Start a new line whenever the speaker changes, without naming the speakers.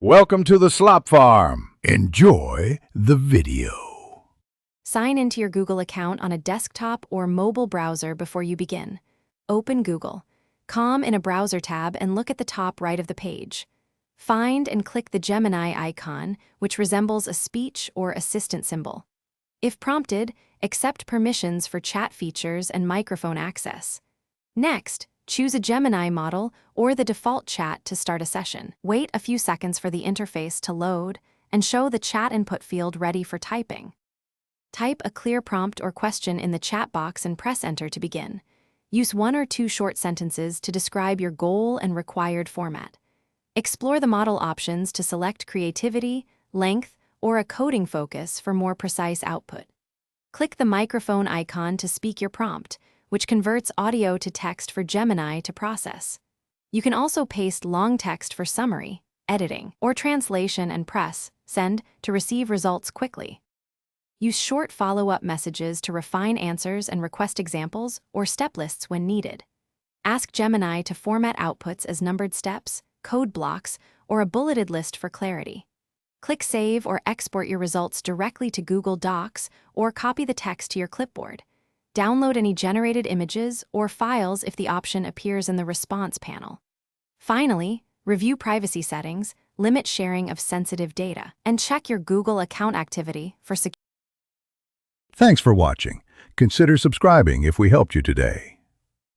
Welcome to the Slop Farm. Enjoy the video.
Sign into your Google account on a desktop or mobile browser before you begin. Open Google. Com in a browser tab and look at the top right of the page. Find and click the Gemini icon, which resembles a speech or assistant symbol. If prompted, accept permissions for chat features and microphone access. Next, choose a Gemini model or the default chat to start a session. Wait a few seconds for the interface to load and show the chat input field ready for typing. Type a clear prompt or question in the chat box and press enter to begin. Use 1 or 2 short sentences to describe your goal and required format. Explore the model options to select creativity, length, or a coding focus for more precise output. Click the microphone icon to speak your prompt, which converts audio to text for Gemini to process. You can also paste long text for summary, editing, or translation and press send to receive results quickly. Use short follow-up messages to refine answers and request examples or step lists when needed. Ask Gemini to format outputs as numbered steps, code blocks, or a bulleted list for clarity. Click Save or export your results directly to Google Docs or copy the text to your clipboard. Download any generated images or files if the option appears in the response panel. Finally, review privacy settings, limit sharing of sensitive data, and check your Google account activity for security.
Thanks for watching. Consider subscribing if we helped you today.